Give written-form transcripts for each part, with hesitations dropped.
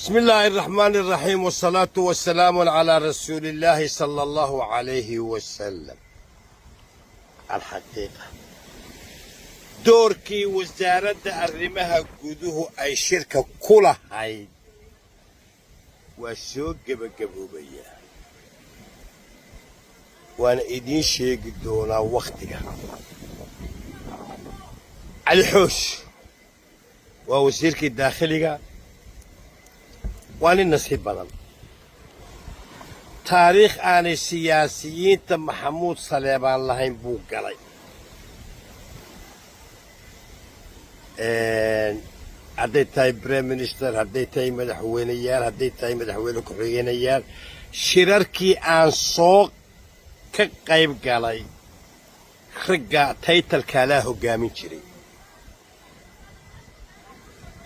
بسم الله الرحمن الرحيم والصلاة والسلام على رسول الله صلى الله عليه وسلم. الحقيقة دوركي وزارة أرمها قدوه أي شركة كلها هاي وسوق بقبوبية وانا ايدين شيء دونا وقتها علي حوش ووزيرك الداخلي وانا النصيب بدل تاريخ آن السياسيين تم محمود صليبان لهين بوقلي هدي تاي بريم منستر هدي تاي مدحوينيال هدي تاي مدحوين كحوينيال شراركي آن سوق كقيب قالي خرقا تايتل كالاه قامين جري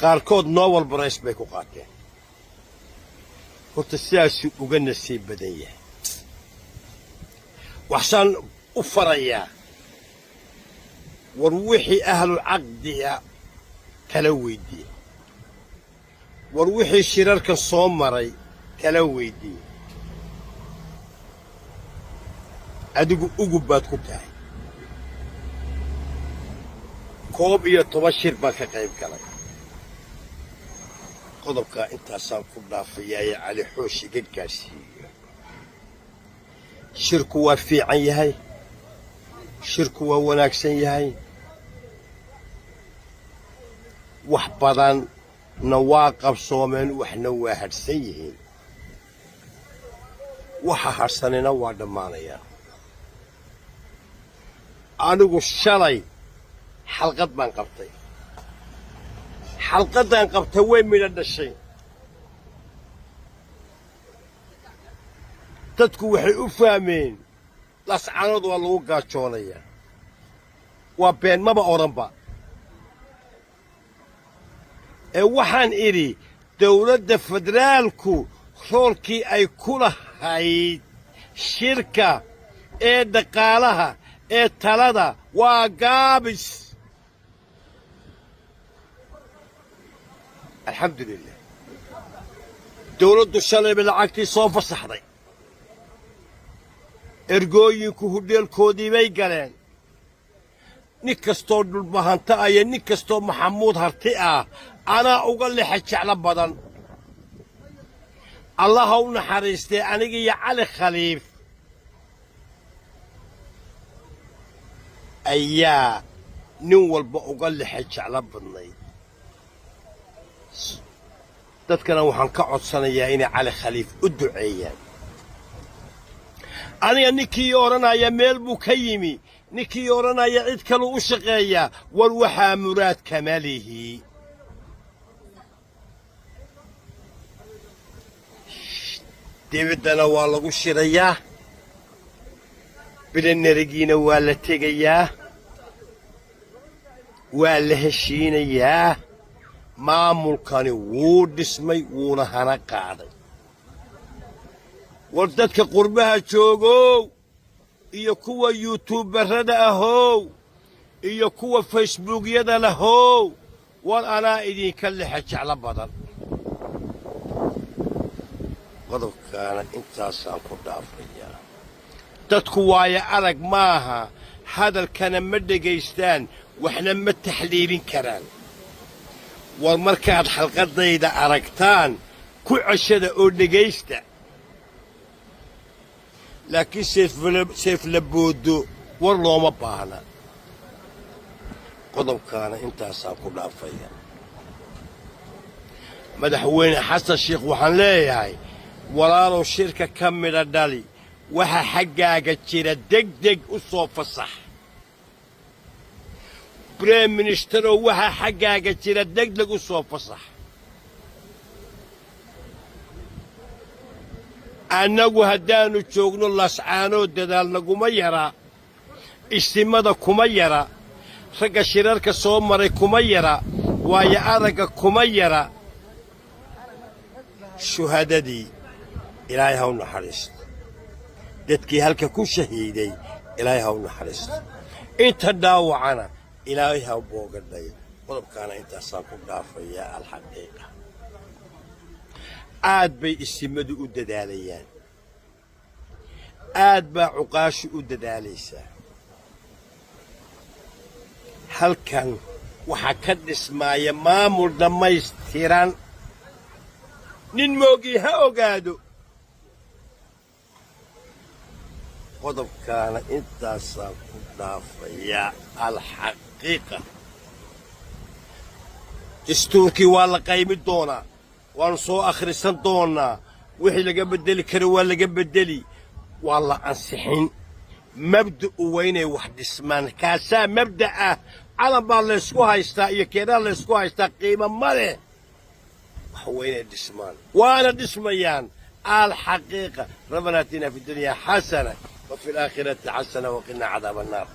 قاركود نوال بريس بيكو قاتين قلت السياسي وقلنا السيب بديه وحسن أفريا وروحي أهل العقد يا تلويدي وروحي شرارك الصومري تلويدي أدقوا أقبات كتاي كوبية تبشر باكا قيب كلاي قضبك انت سان كنا في علي حوشي قد قاسي شركوا في عيهاي شركوا وناكسن يهاي وحبضان نواقف صومن وحنا واحد سيهين وحا حسن نوا دمانيا أنا الشلي حلقة ما انقبطي حلقة انقبطي وين من الشيء تدكو وحي أفهمين لاسعانود والله قاتشونيا وبين ما بأورنبا وحان إيري دولة فدرالكو خولكي أي كلها هاي شركة إيه دقالها إيه تلدا وقابس الحمد لله دولة الشلي بالعكتي صوفة صحري ergooyinku hudheelkoodii bay galeen nin kastoo dhulbahanta iyo nin kastoo maxamuud harti ah anaa uga lexa jeclo badan allah ha u naxariistee aniga iyo cali khaliif ayaa nin walba uga lexa jeclo badnayd dadkana waxaan ka codsanayaa inay cali khaliif u duceeyaan أنا نكي أورنا يا ميل بوكيمي نكي أورنا يا عيد كلو أشقيا والوحى مراد كماله ديفيدنا والله وشريا بدنا رجينا ولا تجيا ولا هشينا يا ما ملكاني وود اسمي ونا هنا قاعد وردتك قربها جوجو iyo kuwa youtuberada ahow iyo kuwa facebookyada lahow war anaa idinka lexa jeclo badan qodobkaana intaasaan ku dhaafayaa dadku waaya arag maaha hadalkana ma dhegaystaan waxna ma taxliilin karaan war markaad xalqadayda aragtaan ku ceshada oo dhegaysta لكن سيف لبودو والله ما باهنا قضب كان انت ساكو دافيا مدحوين حسن الشيخ وحن ليهاي ولا لو شركه كمل دالي وها حقاقه جيره دق وصوف الصح بريم منستر وها حقاقه جيره دق وصوف الصح annagu haddaanu joogno lascaanoo dadaalna kuma yara istimada kuma yara ragga shirarka soo maray kuma yara waayo aragga kuma yara shuhadadii ilaahay ha u naxariisto dadkii halka ku shahiiday ilaahay ha u naxariisto inta dhaawacana ilaahay ha u boogadhayo qodobkaana intaasaan ku dhaafayaa alxaqiiqa aad bay isimadu u dadaalayaan aad baa cuqaashu u dadaalaysaa halkan waxaa ka dhismaaya maamul dhammaystiran nin moogii ha ogaado qodobkaana intaasaan ku dhaafayaa alxaqiiqa dastuurkii waa la qaybi doonaa waanu soo akhrisan doonaa wixii laga beddeli karo waa laga beddeli waa la ansixin mabda'u waa inay wax dhismaan kaasaa mabda' ah calan baa laysku haystaa iyo keedaa laysku haystaa qiimo ma leh wax waa inay dhismaan waana dhismayaan الحقيقة ربنا اتنا في الدنيا حسنة وفي الآخرة حسنة وقنا عذاب النار